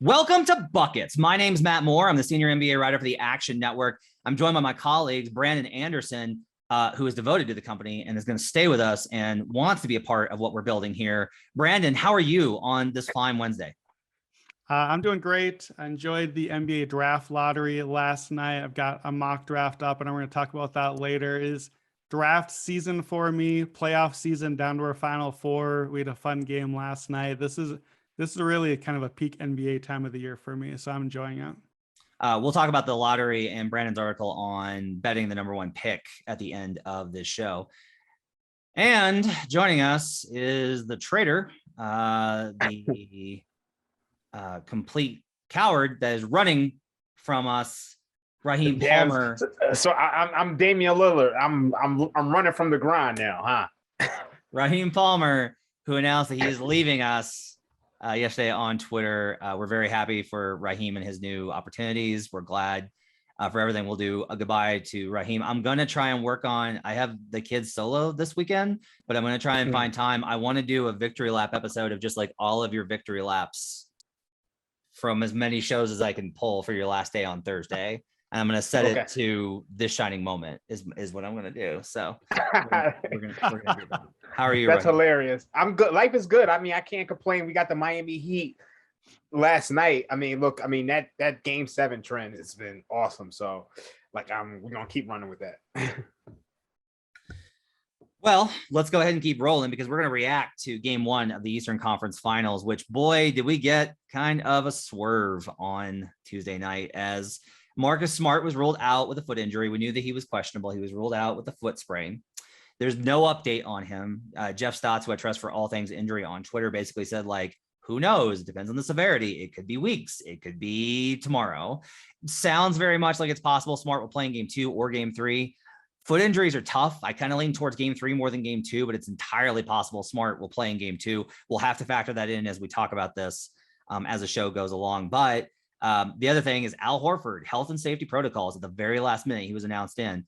Welcome to Buckets. My name's Matt Moore. I'm the senior NBA writer for the Action Network. I'm joined by my colleagues, Brandon Anderson, who is devoted to the company and is going to stay with us and wants to be a part of what we're building here. Brandon, how are you on this fine Wednesday? I'm doing great. I enjoyed the NBA draft lottery last night. I've got a mock draft up, and I'm going to talk about that later. Is draft season for me, playoff season down to our final four. We had a fun game last night. This is really kind of a peak NBA time of the year for me, so I'm enjoying it. We'll talk about the lottery and Brandon's article on betting the number one pick at the end of this show. And joining us is the trader, the complete coward that is running from us, Raheem Palmer. So I'm Damian Lillard. I'm running from the grind now, huh? Raheem Palmer, who announced that he is leaving us yesterday on Twitter. We're very happy for Raheem and his new opportunities. We're glad for everything. We'll do a goodbye to Raheem. I'm going to try and work on, I have the kids solo this weekend, but I'm going to try and find time. I want to do a victory lap episode of just like all of your victory laps from as many shows as I can pull for your last day on Thursday. And I'm going to set it to this shining moment is what I'm going to do. So we're gonna do that. How are you? That's Raheem? Hilarious. I'm good. Life is good. I mean, I can't complain. We got the Miami Heat last night. I mean, look, that game 7 trend has been awesome. So like, we're going to keep running with that. Well, let's go ahead and keep rolling because we're going to react to game 1 of the Eastern Conference Finals, which, boy, did we get kind of a swerve on Tuesday night as Marcus Smart was ruled out with a foot injury. We knew that he was questionable. He was ruled out with a foot sprain. There's no update on him. Jeff Stotts, who I trust for all things injury on Twitter, basically said, like, who knows? It depends on the severity. It could be weeks. It could be tomorrow. Sounds very much like it's possible Smart will play in game 2 or game 3. Foot injuries are tough. I kind of lean towards game 3 more than game 2, but it's entirely possible Smart will play in game 2. We'll have to factor that in as we talk about this as the show goes along. But the other thing is Al Horford, health and safety protocols at the very last minute he was announced in.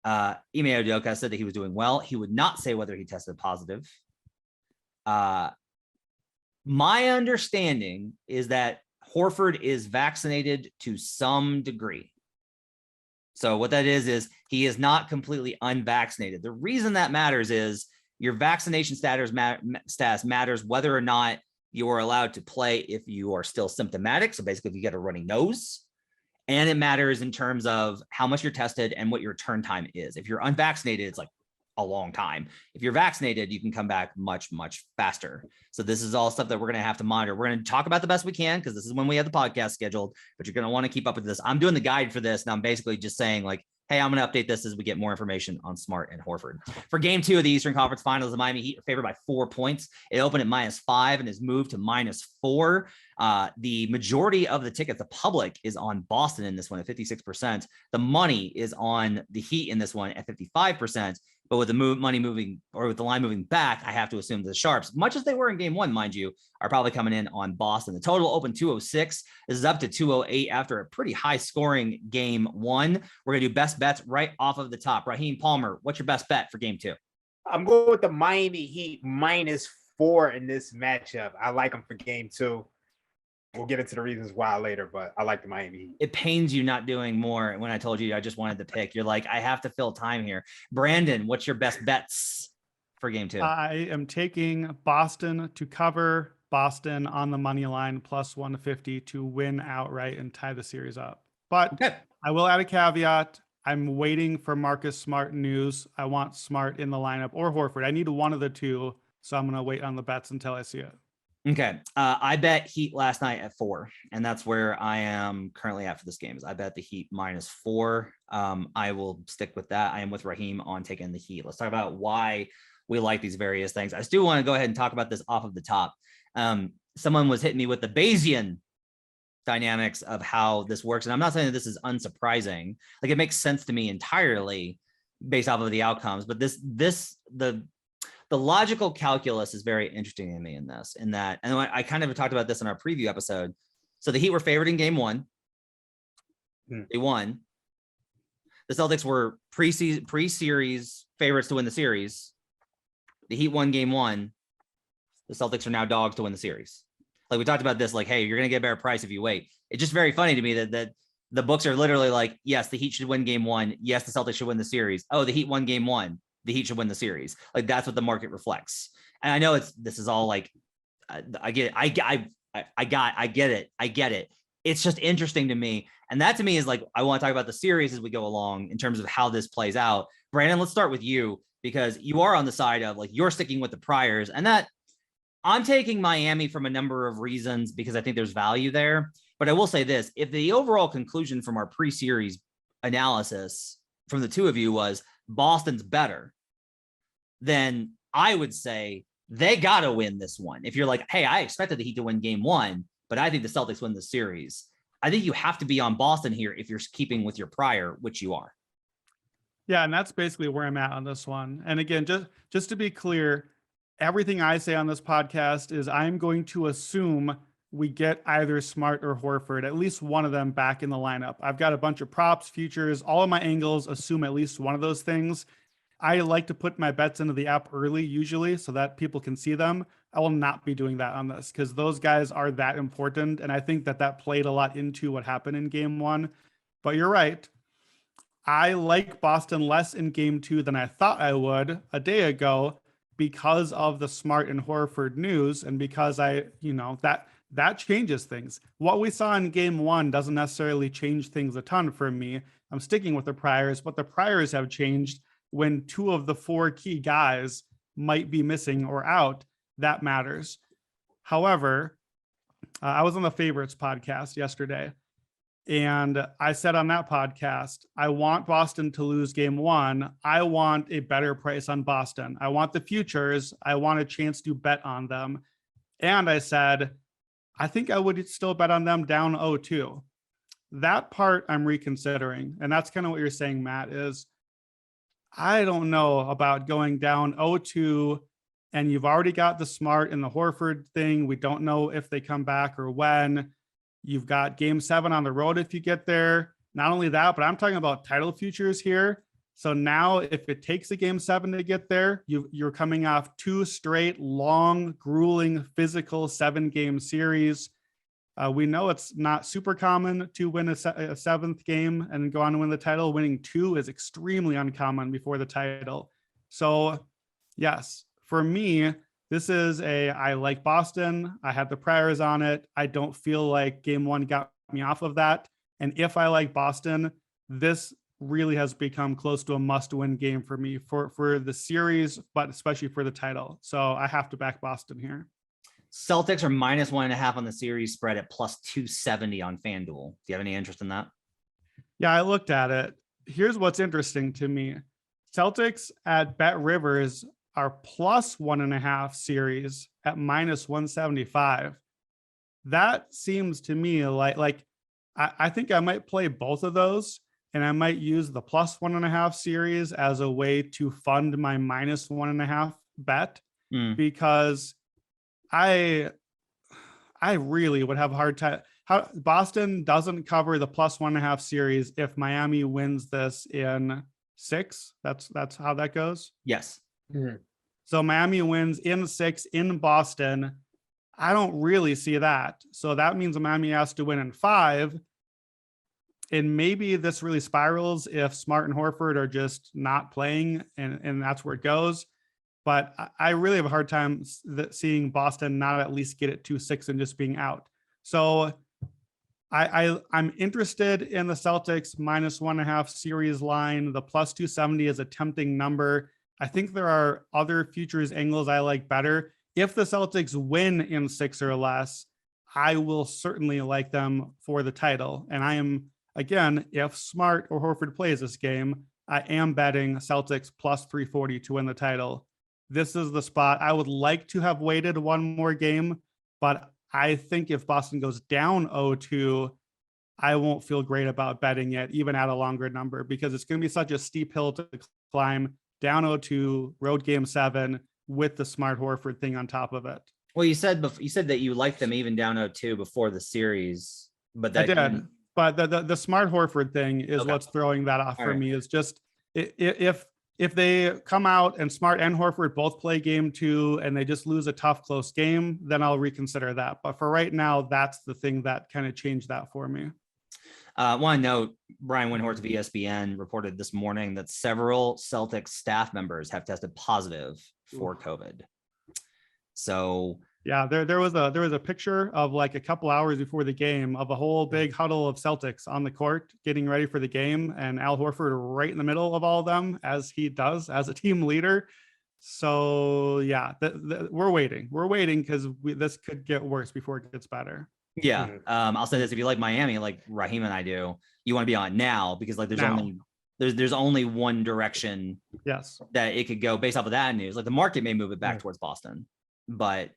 Ime Udoka said that he was doing well. He would not say whether he tested positive. My understanding is that Horford is vaccinated to some degree. So what that is he is not completely unvaccinated. The reason that matters is your vaccination status matters whether or not you are allowed to play if you are still symptomatic. So basically, if you get a runny nose, and it matters in terms of how much you're tested and what your turn time is. If you're unvaccinated, it's like a long time. If you're vaccinated, you can come back much, much faster. So this is all stuff that we're going to have to monitor. We're going to talk about the best we can because this is when we have the podcast scheduled, but you're going to want to keep up with this. I'm doing the guide for this. And I'm basically just saying like, hey, I'm going to update this as we get more information on Smart and Horford. For game 2 of the Eastern Conference Finals, the Miami Heat are favored by 4 points. It opened at -5 and has moved to -4. The majority of the tickets, the public, is on Boston in this one at 56%. The money is on the Heat in this one at 55%. But with the money moving, or with the line moving back, I have to assume the Sharps, much as they were in game 1, mind you, are probably coming in on Boston. The total opened 206. This is up to 208 after a pretty high scoring game 1. We're going to do best bets right off of the top. Raheem Palmer, what's your best bet for game 2? I'm going with the Miami Heat -4 in this matchup. I like them for game 2. We'll get into the reasons why later, but I like the Miami Heat. It pains you not doing more. When I told you I just wanted to pick, you're like, I have to fill time here. Brandon, what's your best bets for game 2? I am taking Boston to cover, Boston on the money line +150 to win outright and tie the series up. But I will add a caveat. I'm waiting for Marcus Smart news. I want Smart in the lineup or Horford. I need one of the two, so I'm going to wait on the bets until I see it. Okay. I bet Heat last night at 4, and that's where I am currently at for this game. Is I bet the Heat -4. I will stick with that. I am with Raheem on taking the Heat. Let's talk about why we like these various things. I still want to go ahead and talk about this off of the top. Someone was hitting me with the Bayesian dynamics of how this works, and I'm not saying that this is unsurprising. Like, it makes sense to me entirely based off of the outcomes, but the logical calculus is very interesting to me in this, in that, and I kind of talked about this in our preview episode. So the Heat were favored in game 1. They won. The Celtics were pre-series favorites to win the series. The Heat won game 1. The Celtics are now dogs to win the series. Like we talked about this, like, hey, you're going to get a better price if you wait. It's just very funny to me that the books are literally like, yes, the Heat should win game 1. Yes, the Celtics should win the series. Oh, the Heat won game 1. The Heat should win the series. Like that's what the market reflects. And I know this is all like, I get it. I get it. It's just interesting to me. And that to me is like, I want to talk about the series as we go along in terms of how this plays out. Brandon, let's start with you because you are on the side of like, you're sticking with the priors, and that I'm taking Miami from a number of reasons because I think there's value there. But I will say this, if the overall conclusion from our pre-series analysis from the two of you was Boston's better, then I would say they got to win this one. If you're like, hey, I expected the Heat to win game 1, but I think the Celtics win the series. I think you have to be on Boston here if you're keeping with your prior, which you are. Yeah, and that's basically where I'm at on this one. And again, just to be clear, everything I say on this podcast is I'm going to assume we get either Smart or Horford, at least one of them back in the lineup. I've got a bunch of props, futures, all of my angles assume at least one of those things. I like to put my bets into the app early usually so that people can see them. I will not be doing that on this because those guys are that important. And I think that played a lot into what happened in game 1. But you're right. I like Boston less in game 2 than I thought I would a day ago because of the Smart and Horford news. And because that changes things. What we saw in game 1 doesn't necessarily change things a ton for me. I'm sticking with the priors, but the priors have changed when 2 of the 4 key guys might be missing or out. That matters. However, I was on the Favorites podcast yesterday, and I said on that podcast, I want Boston to lose game 1. I want a better price on Boston. I want the futures. I want a chance to bet on them. And I said, I think I would still bet on them down 0-2. That part I'm reconsidering. And that's kind of what you're saying, Matt, is I don't know about going down 0-2 and you've already got the Smart and the Horford thing. We don't know if they come back or when. You've got game 7 on the road if you get there. Not only that, but I'm talking about title futures here. So now if it takes a game 7 to get there, you're coming off 2 straight, long, grueling, physical 7-game series. We know it's not super common to win a 7th game and go on to win the title. Winning 2 is extremely uncommon before the title. So yes, for me, this is I like Boston. I had the priors on it. I don't feel like game 1 got me off of that. And if I like Boston, this really has become close to a must-win game for me for the series, but especially for the title. So I have to back Boston here. Celtics are -1.5 on the series spread at +270 on FanDuel. Do you have any interest in that? Yeah, I looked at it. Here's what's interesting to me. Celtics at Bet Rivers are +1.5 series at -175. That seems to me like I think I might play both of those, and I might use the +1.5 series as a way to fund my -1.5 bet because I really would have a hard time. How Boston doesn't cover the +1.5 series if Miami wins this in 6. That's how that goes. Yes. Mm-hmm. So Miami wins in 6 in Boston. I don't really see that. So that means Miami has to win in 5. And maybe this really spirals if Smart and Horford are just not playing, and that's where it goes. But I really have a hard time seeing Boston not at least get it to 6 and just being out. So I'm interested in the Celtics -1.5 series line. The +270 is a tempting number. I think there are other futures angles I like better. If the Celtics win in 6 or less, I will certainly like them for the title. And I am, again, if Smart or Horford plays this game, I am betting Celtics +340 to win the title. This is the spot. I would like to have waited one more game, but I think if Boston goes down 0-2, I won't feel great about betting it, even at a longer number, because it's going to be such a steep hill to climb. Down 0-2, road game 7 with the Smart Horford thing on top of it. Well, you said that you liked them even down 0-2 before the series, but that I did. But the Smart Horford thing is okay. What's throwing that off All for right. me is just if if they come out and Smart and Horford both play game 2 and they just lose a tough, close game, then I'll reconsider that. But for right now, that's the thing that kind of changed that for me. I want to note Brian Windhorst of ESPN reported this morning that several Celtics staff members have tested positive for COVID. So yeah, there was a picture of like a couple hours before the game of a whole big huddle of Celtics on the court getting ready for the game, and Al Horford right in the middle of all of them, as he does as a team leader. So yeah, we're waiting because this could get worse before it gets better. Yeah. I'll say this: if you like Miami, like Raheem and I do, you want to be on now, because like there's only one direction yes that it could go based off of that news. Like the market may move it back towards Boston, but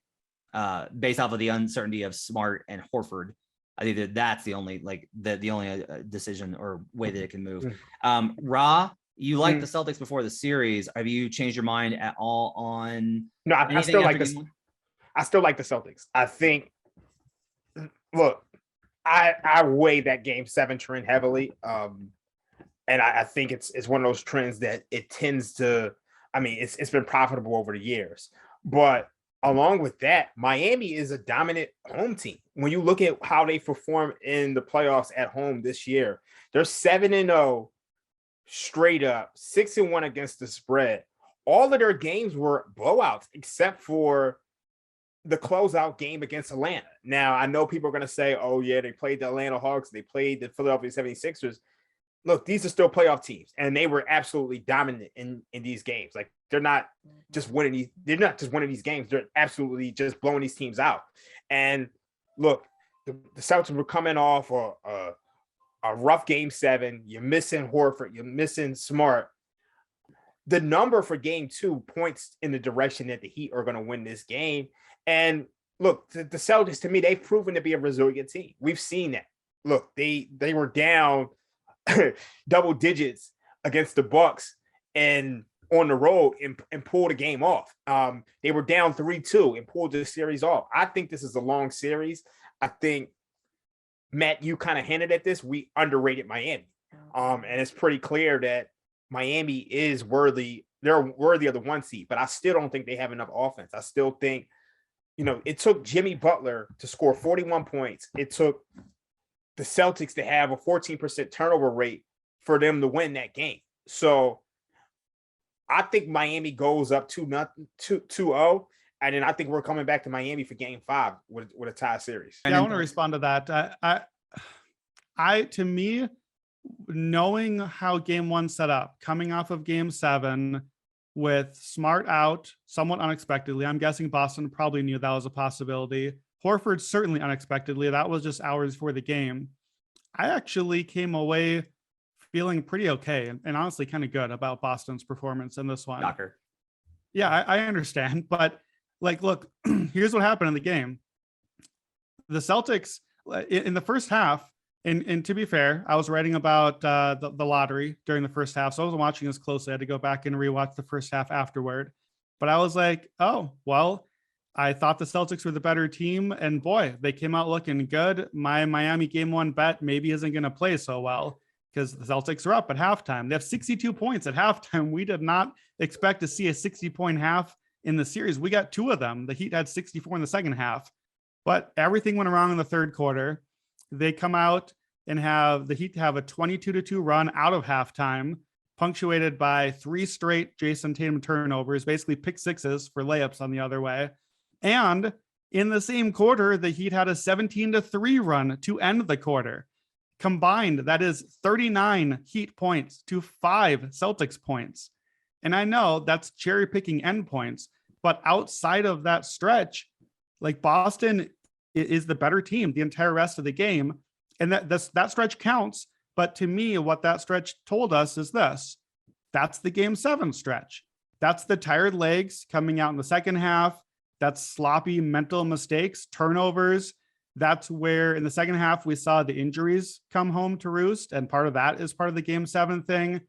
based off of the uncertainty of Smart and Horford, I think that's the only the only decision or way that it can move. Ra, you liked the Celtics before the series. Have you changed your mind at all on? No, I still like this. I still like the Celtics. I think. Look, I weigh that game 7 trend heavily, and I think it's one of those trends that it tends to. I mean, it's been profitable over the years, but along with that, Miami is a dominant home team. When you look at how they perform in the playoffs at home this year, they're 7-0 straight up, 6-1 against the spread. All of their games were blowouts except for the closeout game against Atlanta. Now, I know people are going to say, oh, yeah, they played the Atlanta Hawks, they played the Philadelphia 76ers. Look, these are still playoff teams, and they were absolutely dominant in these games. Like, they're not just winning these games. They're absolutely just blowing these teams out. And look, the Celtics were coming off a rough game 7. You're missing Horford. You're missing Smart. The number for game 2 points in the direction that the Heat are going to win this game. And look, the Celtics, to me, they've proven to be a resilient team. We've seen that. Look, they were down double digits against the Bucks and on the road and pulled a game off. They were down 3-2 and pulled the series off. I think this is a long series. I think, Matt, you kind of hinted at this. We underrated Miami. And it's pretty clear that Miami is worthy. They're worthy of the 1 seed, but I still don't think they have enough offense. I still think, it took Jimmy Butler to score 41 points. It took the Celtics to have a 14% turnover rate for them to win that game. So I think Miami goes up 2-0, and then I think we're coming back to Miami for game 5 with a tie series. Yeah, I want to respond to that. To me, knowing how game 1 set up, coming off of game 7, with Smart out somewhat unexpectedly. I'm guessing Boston probably knew that was a possibility. Horford certainly unexpectedly. That was just hours before the game. I actually came away feeling pretty okay and honestly kind of good about Boston's performance in this one. Shocker. Yeah, I understand. But look, here's what happened in the game. The Celtics in the first half, and to be fair, I was writing about the lottery during the first half, so I wasn't watching as closely. I had to go back and rewatch the first half afterward. But I was like, oh, well, I thought the Celtics were the better team, and boy, they came out looking good. My Miami game 1 bet maybe isn't going to play so well because the Celtics are up at halftime. They have 62 points at halftime. We did not expect to see a 60-point half in the series. We got 2 of them. The Heat had 64 in the second half, but everything went wrong in the third quarter. They come out and have the Heat have a 22-2 run out of halftime, punctuated by 3 straight Jayson Tatum turnovers, basically pick sixes for layups on the other way. And in the same quarter, the Heat had a 17-3 run to end the quarter. Combined, that is 39 Heat points to 5 Celtics points. And I know that's cherry picking endpoints, but outside of that stretch, Boston is the better team the entire rest of the game. And that stretch counts. But to me, what that stretch told us is this. That's the game 7 stretch. That's the tired legs coming out in the second half. That's sloppy mental mistakes, turnovers. That's where in the second half, we saw the injuries come home to roost. And part of that is part of the game 7 thing.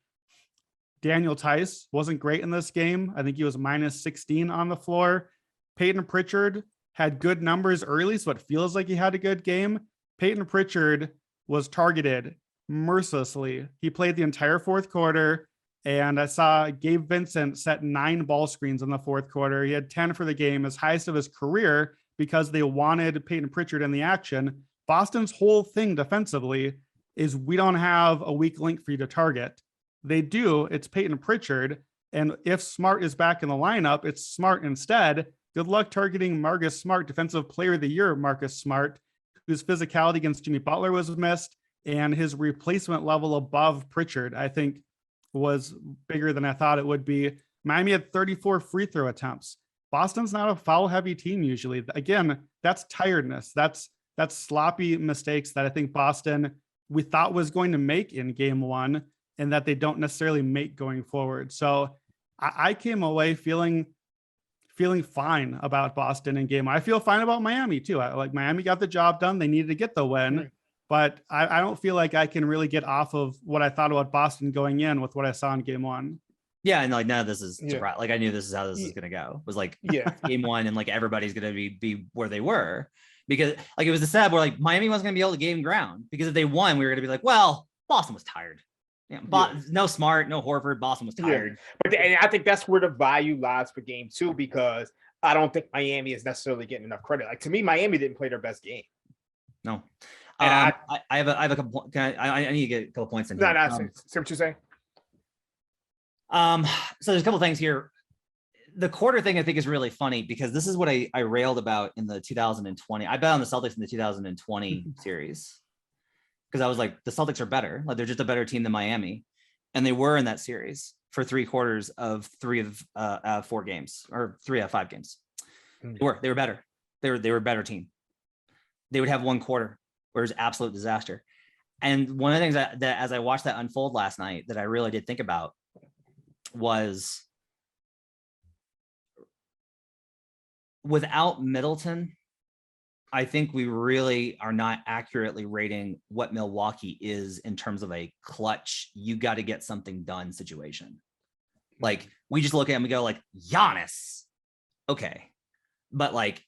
Daniel Tice wasn't great in this game. I think he was minus 16 on the floor. Peyton Pritchard had good numbers early, so it feels like he had a good game. Peyton Pritchard was targeted mercilessly. He played the entire fourth quarter. And I saw Gabe Vincent set 9 ball screens in the fourth quarter. He had 10 for the game, his highest of his career, because they wanted Peyton Pritchard in the action. Boston's whole thing defensively is we don't have a weak link for you to target. They do. It's Peyton Pritchard. And if Smart is back in the lineup, it's Smart instead. Good luck targeting Marcus Smart, Defensive Player of the Year, Marcus Smart, whose physicality against Jimmy Butler was missed, and his replacement level above Pritchard, I think, was bigger than I thought it would be. Miami had 34 free throw attempts. Boston's not a foul heavy team usually. Again, that's tiredness. That's sloppy mistakes that I think Boston we thought was going to make in game one, and that they don't necessarily make going forward. So I came away feeling fine about Boston in game one. I feel fine about Miami too. Like Miami got the job done. They needed to get the win, but I don't feel like I can really get off of what I thought about Boston going in with what I saw in game one. Yeah, and like none of this is surprise. Like I knew this is how this is gonna go. It was like game one, and like everybody's gonna be where they were, because like it was the setup where like Miami wasn't gonna be able to gain ground, because if they won, we were gonna be like, well, Boston was tired. No Smart, no Horford. Boston was tired. But and I think that's where the value lies for game two, because I don't think Miami is necessarily getting enough credit. Like to me, Miami didn't play their best game. No. And I have a couple. I need to get a couple points in here. No, see what you're saying. So there's a couple things here. The quarter thing I think is really funny, because this is what I railed about in the 2020. I bet on the Celtics in the 2020 series, because I was like, the Celtics are better. Like they're just a better team than Miami, and they were in that series for 3/4 of 3 of 4 games, or 3 out of 5 games. They were better. They were a better team. They would have one quarter where it was absolute disaster. And one of the things that as I watched that unfold last night, that I really did think about was, without Middleton, I think we really are not accurately rating what Milwaukee is in terms of a clutch, you got to get something done situation. Like we just look at him and go like, Giannis. Okay. But like,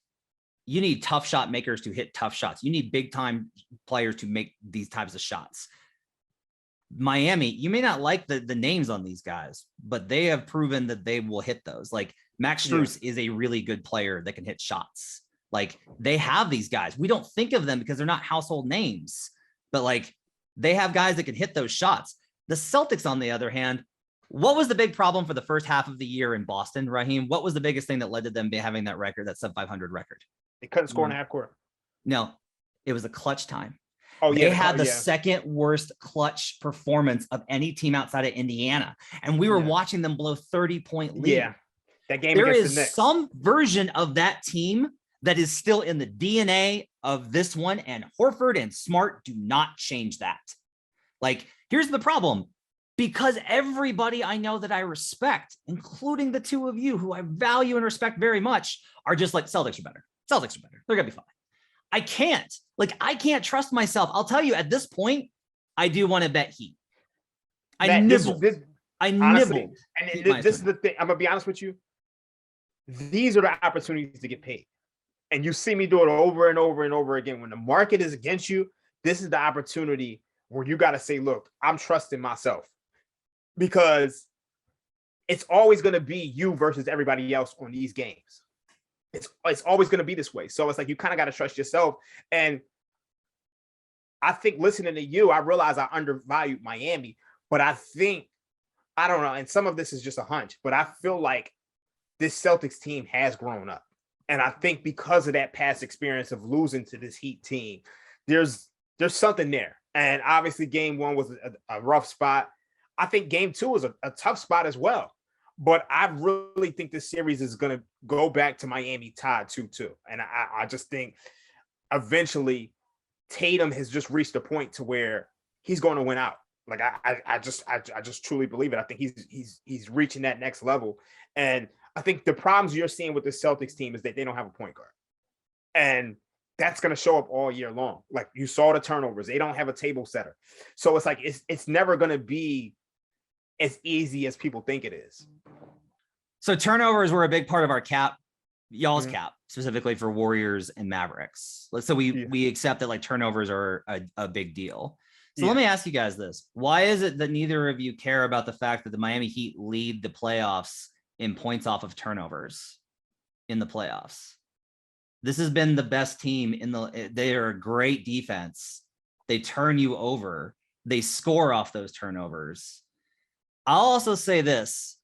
you need tough shot makers to hit tough shots. You need big time players to make these types of shots. Miami, you may not like the names on these guys, but they have proven that they will hit those. Like Max Strus is a really good player that can hit shots. Like they have these guys. We don't think of them because they're not household names, but like they have guys that can hit those shots. The Celtics, on the other hand, what was the big problem for the first half of the year in Boston, Raheem? What was the biggest thing that led to them having that record, that sub 500 record? They couldn't score in the half court. No, it was a clutch time. They had the second worst clutch performance of any team outside of Indiana. And we were watching them blow 30-point lead. Yeah. That game there is some version of that team that is still in the DNA of this one, and Horford and Smart do not change that. Like, here's the problem. Because everybody I know that I respect, including the two of you who I value and respect very much, are just like, Celtics are better. Celtics are better. They're going to be fine. I can't trust myself. I'll tell you, at this point, I do want to bet Heat. I nibbled. And this is the thing. I'm going to be honest with you. These are the opportunities to get paid. And you see me do it over and over and over again. When the market is against you, this is the opportunity where you got to say, look, I'm trusting myself. Because it's always going to be you versus everybody else on these games. It's always going to be this way. So it's like you kind of got to trust yourself. And I think listening to you, I realize I undervalued Miami, but I don't know, and some of this is just a hunch, but I feel like this Celtics team has grown up. And I think because of that past experience of losing to this Heat team, there's something there. And obviously game one was a rough spot. I think game two is a tough spot as well. But I really think this series is going to go back to Miami tied 2-2. And I just think eventually Tatum has just reached a point to where he's going to win out. Like I just truly believe it. I think he's reaching that next level. And I think the problems you're seeing with the Celtics team is that they don't have a point guard. And that's going to show up all year long. Like you saw the turnovers. They don't have a table setter. So it's like it's never going to be as easy as people think it is. So turnovers were a big part of our cap, y'all's cap, specifically for Warriors and Mavericks. So we accept that like turnovers are a big deal. So let me ask you guys this. Why is it that neither of you care about the fact that the Miami Heat lead the playoffs in points off of turnovers in the playoffs? This has been the best team they are a great defense. They turn you over. They score off those turnovers. I'll also say this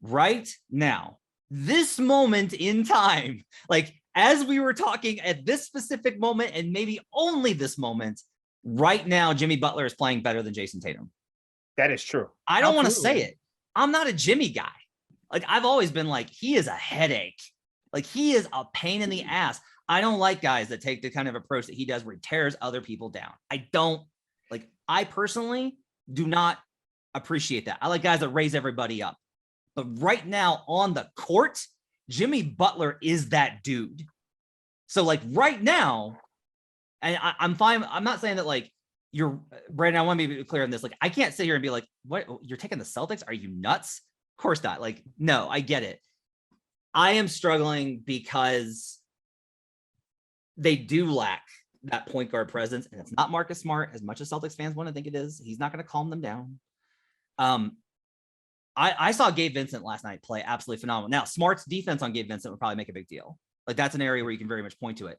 right now, this moment in time, like as we were talking at this specific moment, and maybe only this moment, right now, Jimmy Butler is playing better than Jayson Tatum. That is true. I don't want to say it. I'm not a Jimmy guy. Like I've always been like, he is a headache. Like he is a pain in the ass. I don't like guys that take the kind of approach that he does where he tears other people down. I personally do not appreciate that. I like guys that raise everybody up. But right now on the court, Jimmy Butler is that dude. So like right now, and I'm fine. I'm not saying that like you're Brandon. I want to be clear on this. Like I can't sit here and be like, what, you're taking the Celtics? Are you nuts? Of course not. Like, no, I get it. I am struggling because they do lack that point guard presence, and it's not Marcus Smart as much as Celtics fans want to think it is. He's not going to calm them down. I saw Gabe Vincent last night play absolutely phenomenal. Now, Smart's defense on Gabe Vincent would probably make a big deal. Like that's an area where you can very much point to it.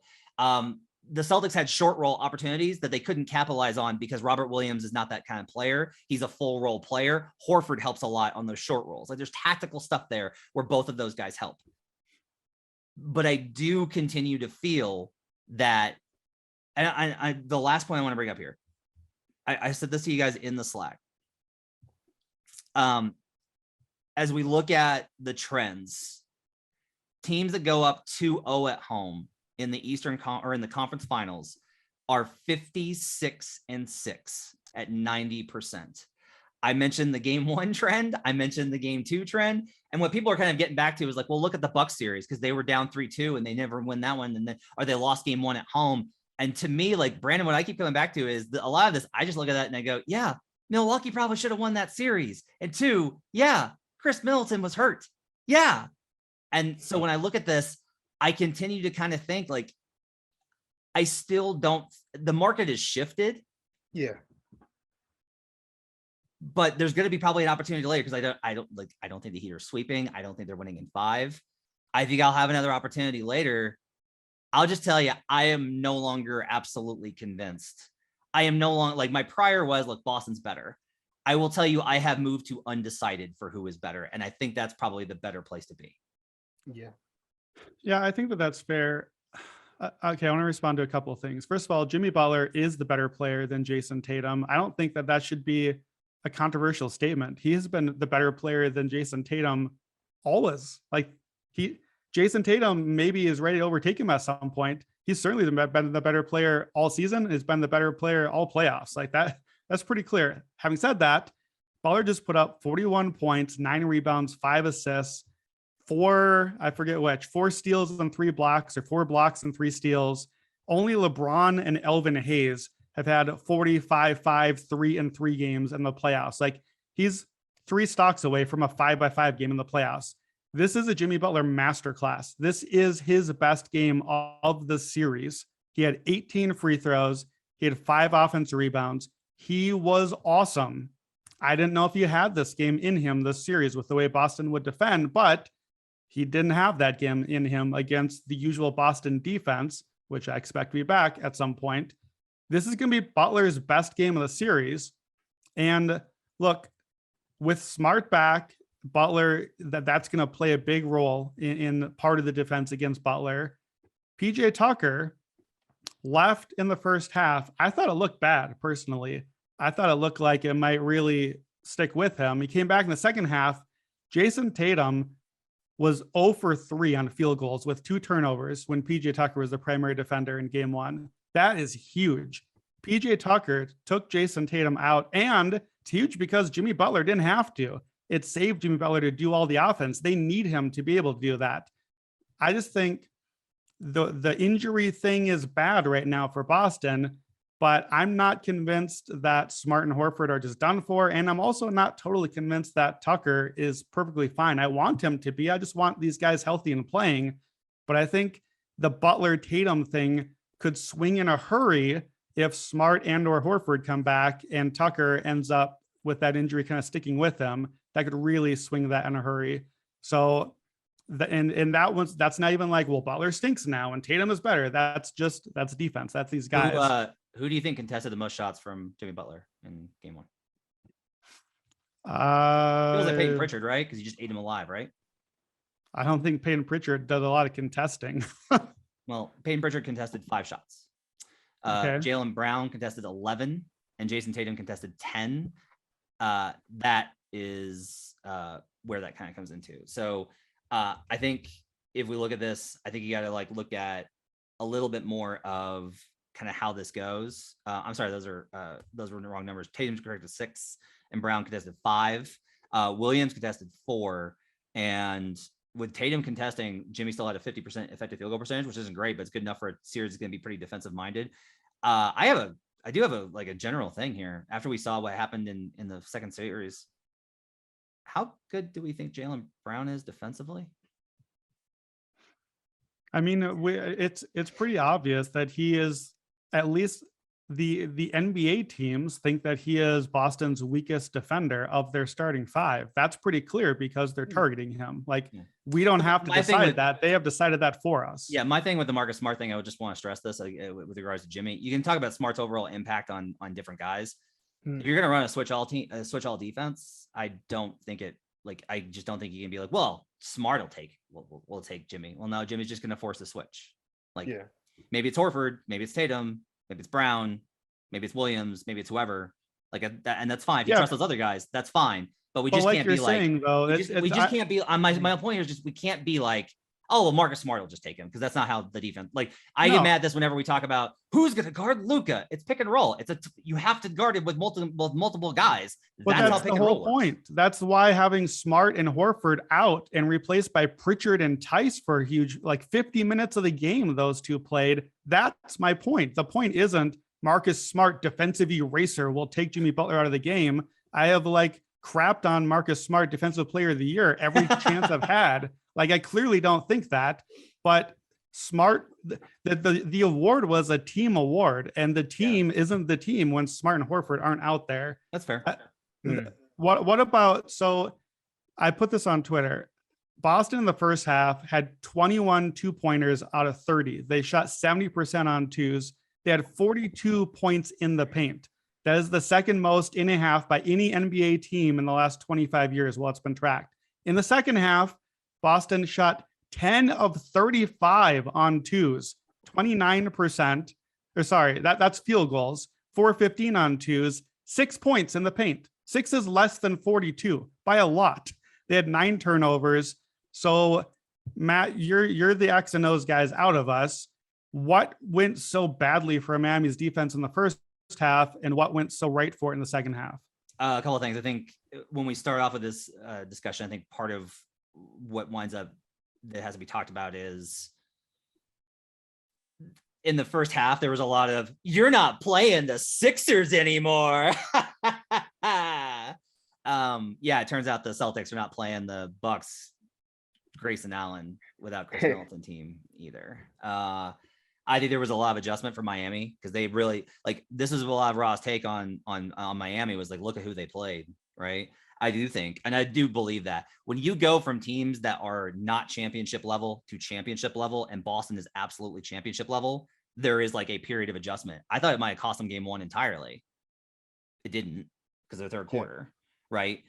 The Celtics had short roll opportunities that they couldn't capitalize on because Robert Williams is not that kind of player. He's a full role player. Horford helps a lot on those short rolls. Like there's tactical stuff there where both of those guys help. But I do continue to feel that, and I the last point I want to bring up here, I said this to you guys in the Slack. As we look at the trends, teams that go up 2-0 at home in the or in the conference finals are 56-6 at 90%. I mentioned the game 1 trend. I mentioned the game 2 trend. And what people are kind of getting back to is like, well, look at the Bucks series because they were down 3-2 and they never win that one. And then, or they lost game 1 at home. And to me, like Brandon, what I keep coming back to is a lot of this, I just look at that and I go, yeah, Milwaukee probably should have won that series. And 2, yeah, Chris Middleton was hurt. Yeah. And so when I look at this, I continue to kind of think like, I still don't, the market has shifted. Yeah. But there's going to be probably an opportunity later because I don't think the Heat are sweeping. I don't think they're winning in 5. I think I'll have another opportunity later. I'll just tell you, I am no longer absolutely convinced. I am no longer like my prior was, look, Boston's better. I will tell you, I have moved to undecided for who is better. And I think that's probably the better place to be. Yeah. Yeah, I think that that's fair. Okay, I want to respond to a couple of things. First of all, Jimmy Butler is the better player than Jayson Tatum. I don't think that that should be a controversial statement. He has been the better player than Jayson Tatum always. Like Jayson Tatum maybe is ready to overtake him at some point. He's certainly been the better player all season. Has been the better player all playoffs. Like that's pretty clear. Having said that, Butler just put up 41 points, 9 rebounds, 5 assists, 4 steals and 3 blocks, or 4 blocks and 3 steals. Only LeBron and Elvin Hayes have had 45, 5, 3, and 3 games in the playoffs. Like he's 3 stocks away from a 5-by-5 game in the playoffs. This is a Jimmy Butler masterclass. This is his best game of the series. He had 18 free throws. He had 5 offensive rebounds. He was awesome. I didn't know if he had this game in him, this series, with the way Boston would defend, but he didn't have that game in him against the usual Boston defense, which I expect to be back at some point. This is going to be Butler's best game of the series. And look, with Smart back, Butler, that's going to play a big role in part of the defense against Butler. PJ Tucker left in the first half. I thought it looked bad, personally. I thought it looked like it might really stick with him. He came back in the second half. Jayson Tatum was 0 for 3 on field goals with 2 turnovers when PJ Tucker was the primary defender in game 1. That is huge. PJ Tucker took Jayson Tatum out, and it's huge because Jimmy Butler didn't have to. It saved Jimmy Butler to do all the offense. They need him to be able to do that. I just think the injury thing is bad right now for Boston, but I'm not convinced that Smart and Horford are just done for. And I'm also not totally convinced that Tucker is perfectly fine. I want him to be. I just want these guys healthy and playing. But I think the Butler Tatum thing could swing in a hurry if Smart and or Horford come back and Tucker ends up with that injury kind of sticking with him, that could really swing that in a hurry. So and that's not even like, well, Butler stinks now and Tatum is better. That's defense. That's these guys. Who do you think contested the most shots from Jimmy Butler in game 1? It was like Peyton Pritchard, right? Because he just ate him alive, right? I don't think Peyton Pritchard does a lot of contesting. Well, Peyton Pritchard contested 5 shots. Okay. Jaylen Brown contested 11 and Jayson Tatum contested 10. That is where that kind of comes into. So I think if we look at this, I think you got to like look at a little bit more of kind of how this goes. I'm sorry, those were the wrong numbers. Tatum's corrected 6 and Brown contested 5. Williams contested 4. And with Tatum contesting, Jimmy still had a 50% effective field goal percentage, which isn't great, but it's good enough for a series that's going to be pretty defensive minded. I do have a general thing here. After we saw what happened in the second series, how good do we think Jaylen Brown is defensively? I mean, it's pretty obvious that he is, at least the NBA teams think that he is Boston's weakest defender of their starting 5. That's pretty clear because they're targeting him. Like, we don't have to decide that. They have decided that for us. Yeah, my thing with the Marcus Smart thing, I would just want to stress this with regards to Jimmy. You can talk about Smart's overall impact on different guys. If you're going to run a switch all defense, I don't think it. Like, I just don't think you can be like, well, Smart will take Jimmy. Well, no, Jimmy's just going to force the switch. Like, maybe it's Horford, maybe it's Tatum, maybe it's Brown, maybe it's Williams, maybe it's whoever. Like, and that's fine. If you trust those other guys, that's fine. But we just can't be like, though, we just can't be. My point here is just we can't be like, oh, well, Marcus Smart will just take him, because that's not how the defense. Like, I get mad at this whenever we talk about who's going to guard Luka. It's pick and roll. You have to guard it with multiple guys. But that's the whole point. That's why having Smart and Horford out and replaced by Pritchard and Tice for a huge, like 50 minutes of the game, those two played. That's my point. The point isn't Marcus Smart, defensive eraser, will take Jimmy Butler out of the game. I have like crapped on Marcus Smart, defensive player of the year, every chance I've had. Like, I clearly don't think that, but Smart, the award was a team award, and the team isn't the team when Smart and Horford aren't out there. That's fair. What about, so I put this on Twitter. Boston in the first half had 21 2-pointers out of 30. They shot 70% on twos. They had 42 points in the paint. That is the second most in a half by any NBA team in the last 25 years while it's been tracked. In the second half, Boston shot 10 of 35 on twos, 29%. Or sorry, that's field goals. 4-15 on twos, 6 points in the paint. 6 is less than 42 by a lot. They had 9 turnovers. So, Matt, you're the X and O's guys out of us. What went so badly for Miami's defense in the first half, and what went so right for it in the second half? A couple of things. I think when we start off with this discussion, I think part of what winds up that has to be talked about is in the first half, there was a lot of, you're not playing the Sixers anymore. It turns out the Celtics are not playing the Bucks, Grayson Allen without Chris Middleton team either. I think there was a lot of adjustment for Miami, because they really, like, this is a lot of Raw's take on Miami was like, look at who they played, right? I do think, and I do believe that when you go from teams that are not championship level to championship level, and Boston is absolutely championship level, there is like a period of adjustment. I thought it might have cost them game 1 entirely. It didn't, because of the third quarter, right?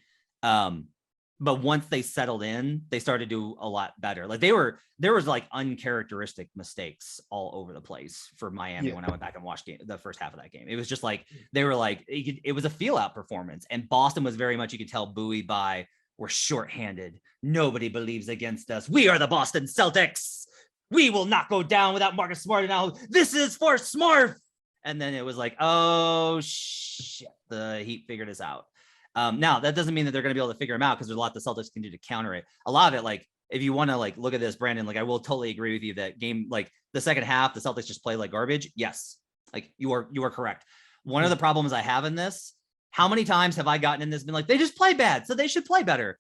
But once they settled in, they started to do a lot better. Like, there was like uncharacteristic mistakes all over the place for Miami when I went back and watched the first half of that game. It was just like, they were like, it was a feel out performance. And Boston was very much, you could tell, buoyed by, we're shorthanded. Nobody believes against us. We are the Boston Celtics. We will not go down without Marcus Smart. And now this is for Smart. And then it was like, oh shit, the Heat figured us out. Now that doesn't mean that they're going to be able to figure them out, because there's a lot the Celtics can do to counter it. A lot of it, like, if you want to like look at this, Brandon, like, I will totally agree with you that game, like the second half, the Celtics just played like garbage. Yes. Like, you are correct. One of the problems I have in this, how many times have I gotten in this, been like, they just play bad, so they should play better.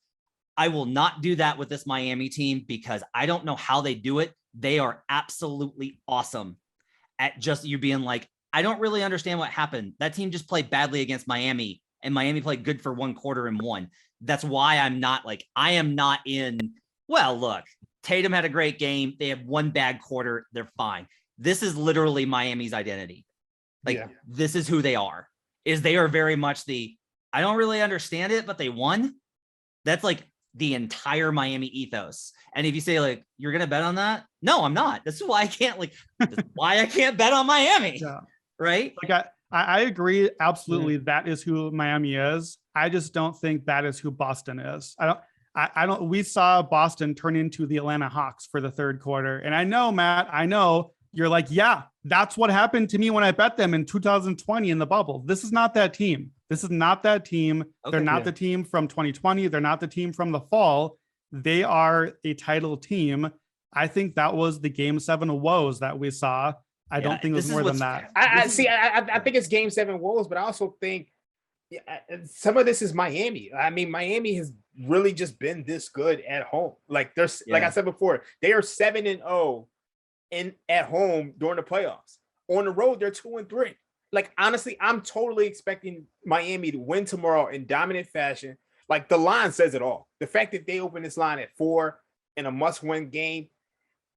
I will not do that with this Miami team, because I don't know how they do it. They are absolutely awesome at just you being like, I don't really understand what happened. That team just played badly against Miami, and Miami played good for one quarter and won. That's why I am not in, well, look, Tatum had a great game. They have one bad quarter. They're fine. This is literally Miami's identity. This is who they are, they are very much I don't really understand it, but they won. That's like the entire Miami ethos. And if you say like, you're going to bet on that? No, I'm not. This is why I can't bet on Miami. Yeah. Right. Like I agree. Absolutely. Mm-hmm. That is who Miami is. I just don't think that is who Boston is. We saw Boston turn into the Atlanta Hawks for the third quarter. And I know, Matt, you're like, yeah, that's what happened to me when I bet them in 2020 in the bubble. This is not that team. This is not that team. Okay, they're not the team from 2020. They're not the team from the fall. They are a title team. I think that was the game 7 woes that we saw. I don't think it was more than that. I think it's game 7 woes, but I also think some of this is Miami. I mean, Miami has really just been this good at home. Like like I said before, they are 7-0 at home during the playoffs. On the road, they're 2-3. Like, honestly, I'm totally expecting Miami to win tomorrow in dominant fashion. Like, the line says it all. The fact that they open this line at 4 in a must-win game,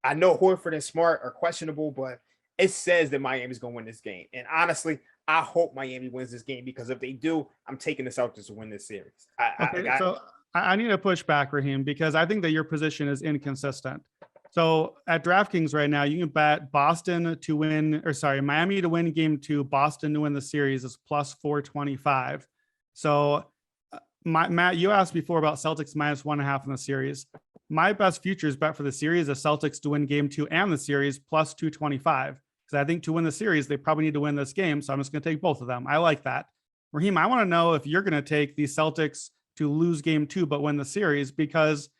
I know Horford and Smart are questionable, but it says that Miami's going to win this game. And honestly, I hope Miami wins this game, because if they do, I'm taking the Celtics to win this series. I need to push back, Raheem, because I think that your position is inconsistent. So at DraftKings right now, you can bet Miami to win game 2, Boston to win the series is plus 425. So Matt, you asked before about Celtics minus 1.5 in the series. My best futures bet for the series is Celtics to win game 2 and the series plus 225. Because I think to win the series, they probably need to win this game. So I'm just going to take both of them. I like that. Raheem, I want to know if you're going to take the Celtics to lose game 2, but win the series, because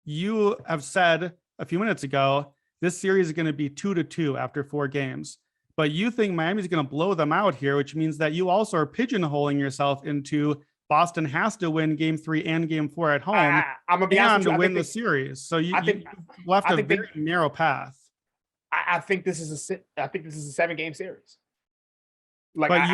you have said a few minutes ago, this series is going to be 2-2 after 4 games, but you think Miami's going to blow them out here, which means that you also are pigeonholing yourself into Boston has to win game 3 and game 4 at home I'm gonna be honest with you, to win the series. So you left a very narrow path. I think this is a 7-game series. Like, but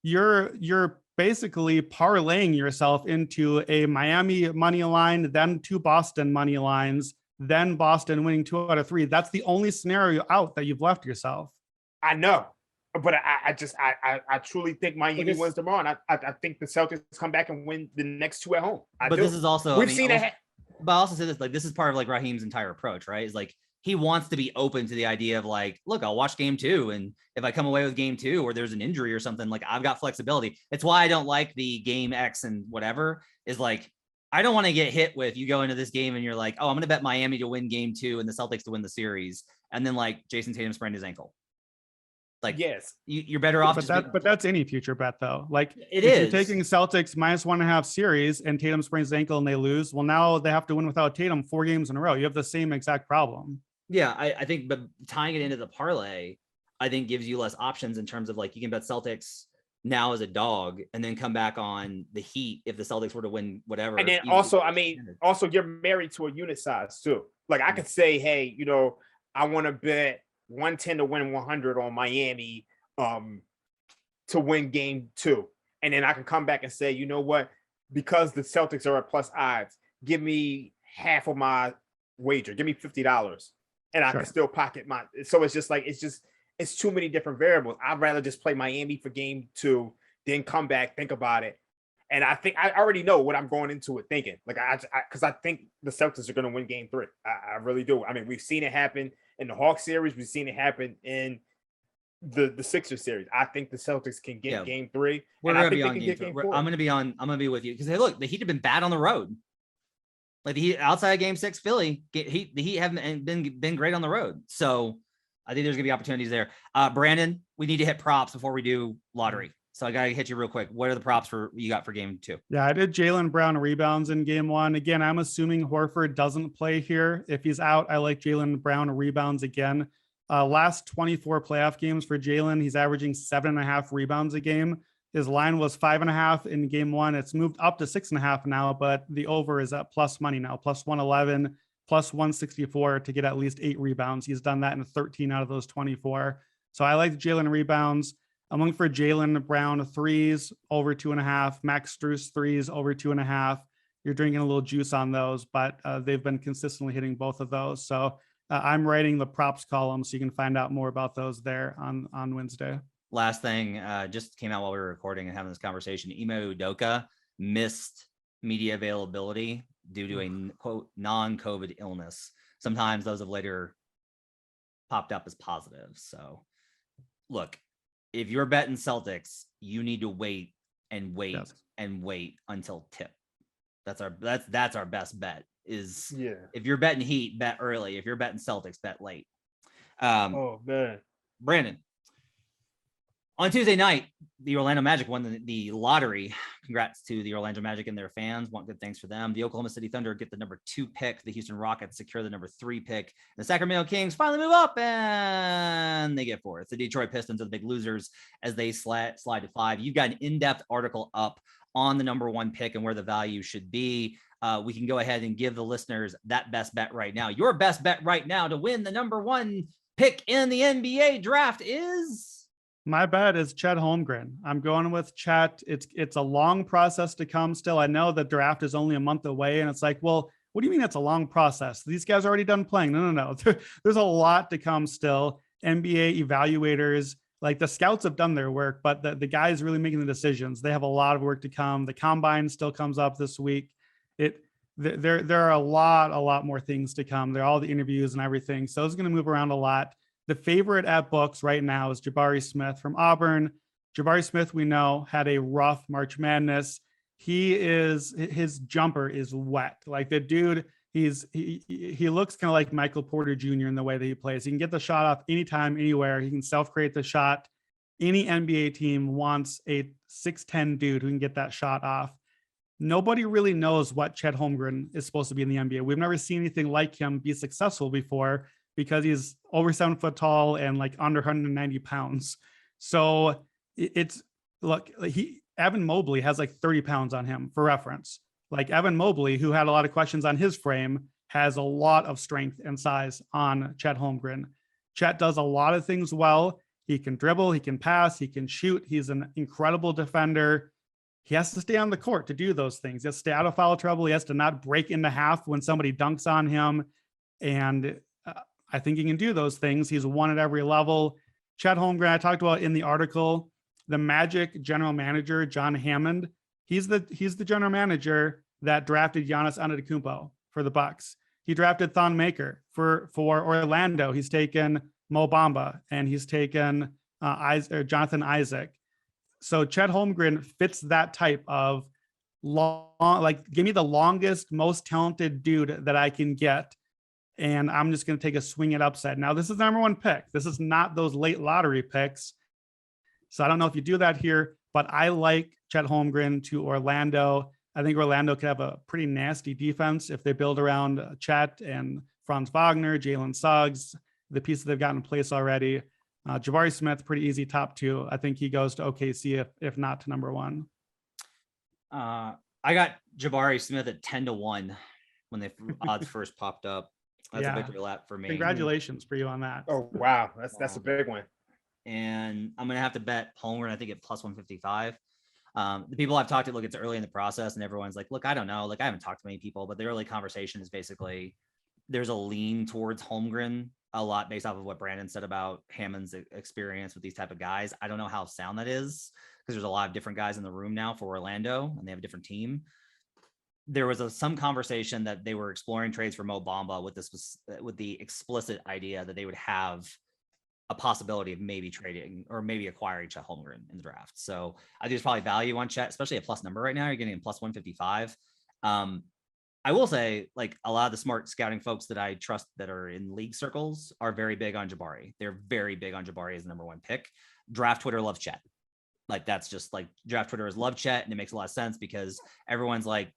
you're basically parlaying yourself into a Miami money line, then 2 Boston money lines, then Boston winning 2 out of 3. That's the only scenario out that you've left yourself. I know, but I truly think Miami wins tomorrow, and I think the Celtics come back and win the next 2 at home. This is also, we've seen it. But I also say this, like, this is part of like Raheem's entire approach, right? Is like, he wants to be open to the idea of like, look, I'll watch game 2. And if I come away with game 2 or there's an injury or something, like, I've got flexibility. It's why I don't like the game X and whatever, is like, I don't want to get hit with, you go into this game and you're like, oh, I'm going to bet Miami to win game 2 and the Celtics to win the series. And then like Jayson Tatum sprained his ankle. Like, yes, you're better off. But that's any future bet though. Like, if you're taking Celtics minus 1.5 series and Tatum sprains his ankle and they lose. Well, now they have to win without Tatum 4 games in a row. You have the same exact problem. Yeah, I think, but tying it into the parlay, I think gives you less options in terms of like, you can bet Celtics now as a dog and then come back on the Heat if the Celtics were to win whatever. And then also you're married to a unit size too. Like, I could say, hey, I want to bet 110 to win 100 on Miami to win game 2. And then I can come back and say, you know what, because the Celtics are at plus odds, give me half of my wager, give me $50. And I can still pocket my. So it's just like, it's too many different variables. I'd rather just play Miami for game 2, then come back, think about it. And I think I already know what I'm going into it thinking. Like, because I think the Celtics are going to win game 3. I really do. I mean, we've seen it happen in the Hawks series. We've seen it happen in the Sixers series. I think the Celtics can get game 3. We're going to be on game 4. I'm going to be with you because, hey, look, the Heat have been bad on the road. Like, the Heat outside game 6, Philly, the Heat haven't been great on the road. So I think there's gonna be opportunities there. Brandon, we need to hit props before we do lottery. So I gotta hit you real quick. What are the props you got for game 2? Yeah, I did Jaylen Brown rebounds in game 1. Again, I'm assuming Horford doesn't play here. If he's out, I like Jaylen Brown rebounds again. Last 24 playoff games for Jaylen, he's averaging 7.5 rebounds a game. His line was 5.5 in game 1. It's moved up to 6.5 now, but the over is at plus money now, plus 111, plus 164 to get at least 8 rebounds. He's done that in 13 out of those 24. So I like Jaylen rebounds. I'm looking for Jaylen Brown threes over 2.5, Max Strus threes over 2.5. You're drinking a little juice on those, but they've been consistently hitting both of those. So I'm writing the props column, so you can find out more about those there on Wednesday. Last thing, just came out while we were recording and having this conversation. Ime Udoka missed media availability due to a quote non-COVID illness. Sometimes those have later popped up as positive. So look, if you're betting Celtics, you need to wait and wait and wait until tip. That's our best bet is if you're betting Heat, bet early. If you're betting Celtics, bet late. Oh man. Brandon, on Tuesday night, the Orlando Magic won the lottery. Congrats to the Orlando Magic and their fans. Want good things for them. The Oklahoma City Thunder get the number 2 pick. The Houston Rockets secure the number 3 pick. The Sacramento Kings finally move up and they get 4th. The Detroit Pistons are the big losers as they slide to 5. You've got an in-depth article up on the number 1 pick and where the value should be. We can go ahead and give the listeners that best bet right now. Your best bet right now to win the number 1 pick in the NBA draft is... My bet is Chet Holmgren. I'm going with Chet. It's a long process to come still. I know the draft is only a month away, and it's like, well, what do you mean it's a long process? These guys are already done playing. No. There's a lot to come still. NBA evaluators, like the scouts have done their work, but the guys really making the decisions. They have a lot of work to come. The combine still comes up this week. There are a lot more things to come. There are all the interviews and everything. So it's going to move around a lot. The favorite at books right now is Jabari Smith from Auburn. Jabari Smith, we know, had a rough March Madness. His jumper is wet. Like the dude, he looks kind of like Michael Porter Jr. in the way that he plays. He can get the shot off anytime, anywhere. He can self-create the shot. Any NBA team wants a 6'10" dude who can get that shot off. Nobody really knows what Chet Holmgren is supposed to be in the NBA. We've never seen anything like him be successful before, because he's over 7 foot tall and like under 190 pounds. So Evan Mobley has like 30 pounds on him for reference. Like Evan Mobley, who had a lot of questions on his frame, has a lot of strength and size on Chet Holmgren. Chet does a lot of things well. He can dribble, he can pass, he can shoot. He's an incredible defender. He has to stay on the court to do those things. He has to stay out of foul trouble. He has to not break into half when somebody dunks on him. And I think he can do those things. He's won at every level. Chet Holmgren, I talked about in the article, the Magic general manager, John Hammond, he's the general manager that drafted Giannis Antetokounmpo for the Bucks. He drafted Thon Maker for Orlando. He's taken Mo Bamba and he's taken Jonathan Isaac. So Chet Holmgren fits that type of give me the longest, most talented dude that I can get, and I'm just going to take a swing at upset. Now, this is the number 1 pick. This is not those late lottery picks. So I don't know if you do that here, but I like Chet Holmgren to Orlando. I think Orlando could have a pretty nasty defense if they build around Chet and Franz Wagner, Jalen Suggs, the pieces they've got in place already. Jabari Smith, pretty easy top 2. I think he goes to OKC if not to number 1. I got Jabari Smith at 10-1 when the odds first popped up. That's a victory lap for me. Congratulations for you on that. Oh wow, that's a big one. And I'm gonna have to bet Holmgren, I think, at plus 155. The people I've talked to, look, it's early in the process, and everyone's like, look, I don't know. Like, I haven't talked to many people, but the early conversation is basically there's a lean towards Holmgren a lot based off of what Brandon said about Hammond's experience with these type of guys. I don't know how sound that is because there's a lot of different guys in the room now for Orlando, and they have a different team. There was some conversation that they were exploring trades for Mo Bamba with the explicit idea that they would have a possibility of maybe trading or maybe acquiring Chet Holmgren in the draft. So I think there's probably value on Chet, especially a plus number right now. You're getting a plus 155. I will say, like, a lot of the smart scouting folks that I trust that are in league circles are very big on Jabari. They're very big on Jabari as the number 1 pick. Draft Twitter loves Chet. Like, that's just like draft Twitter has loved Chet, and it makes a lot of sense because everyone's like,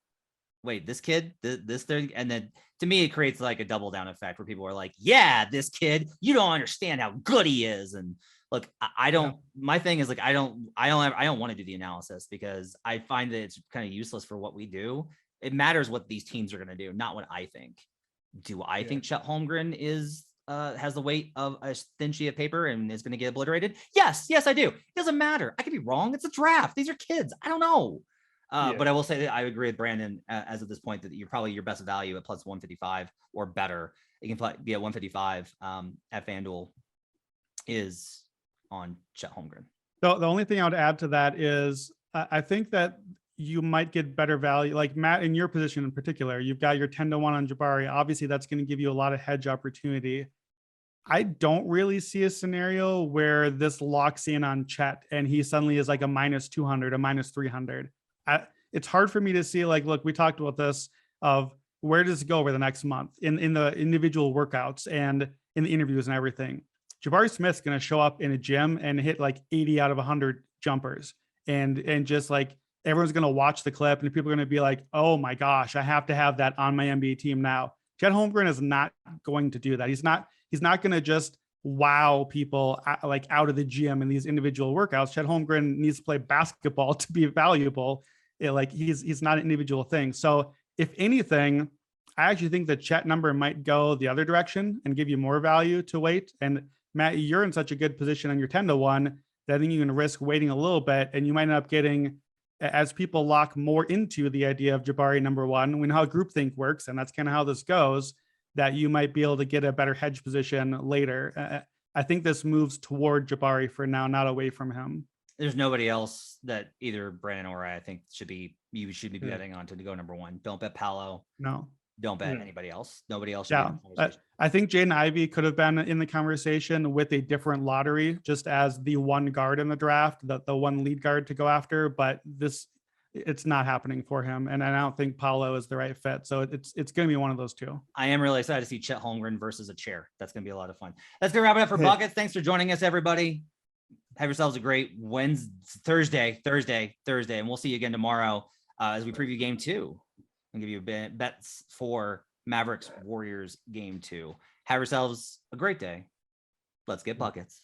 wait, this kid, this thing. And then to me, it creates like a double down effect where people are like, yeah, this kid, you don't understand how good he is. And look, I don't, my thing is like, I don't want to do the analysis because I find that it's kind of useless for what we do. It matters what these teams are going to do, not what I think. Do I think Chet Holmgren is has the weight of a thin sheet of paper and is going to get obliterated? Yes, I do. It doesn't matter. I could be wrong. It's a draft. These are kids. I don't know. But I will say that I agree with Brandon as of this point that you're probably your best value at plus 155 or better. You can be at 155 at FanDuel is on Chet Holmgren. The only thing I would add to that is I think that you might get better value. Like Matt, in your position in particular, you've got your 10-1 on Jabari. Obviously, that's going to give you a lot of hedge opportunity. I don't really see a scenario where this locks in on Chet and he suddenly is like a minus 200, a minus 300. It's hard for me to see, like, look, we talked about this of where does it go over the next month in the individual workouts and in the interviews and everything. Jabari Smith's going to show up in a gym and hit like 80 out of 100 jumpers. And just like everyone's going to watch the clip and people are going to be like, oh my gosh, I have to have that on my NBA team now. Chet Holmgren is not going to do that. He's not going to just wow people like out of the gym in these individual workouts. Chet Holmgren needs to play basketball to be valuable. Like he's not an individual thing. So if anything, I actually think the Chet number might go the other direction and give you more value to wait. And Matt, you're in such a good position on your 10-1 that I think you can risk waiting a little bit, and you might end up getting, as people lock more into the idea of Jabari number 1, we know how groupthink works, and that's kind of how this goes, that you might be able to get a better hedge position later. I think this moves toward Jabari for now, not away from him. There's nobody else that either Brandon or I think you should be betting on to go number 1. Don't bet Paolo. No. Don't bet anybody else. Nobody else. Yeah, I think Jaden Ivey could have been in the conversation with a different lottery, just as the one guard in the draft, the one lead guard to go after. But it's not happening for him, and I don't think Paolo is the right fit. So it's going to be one of those two. I am really excited to see Chet Holmgren versus a chair. That's going to be a lot of fun. That's going to wrap it up for Buckets. Thanks for joining us, everybody. Have yourselves a great Thursday, and we'll see you again tomorrow as we preview Game 2. And give you bets for Mavericks Warriors Game 2. Have yourselves a great day. Let's get buckets.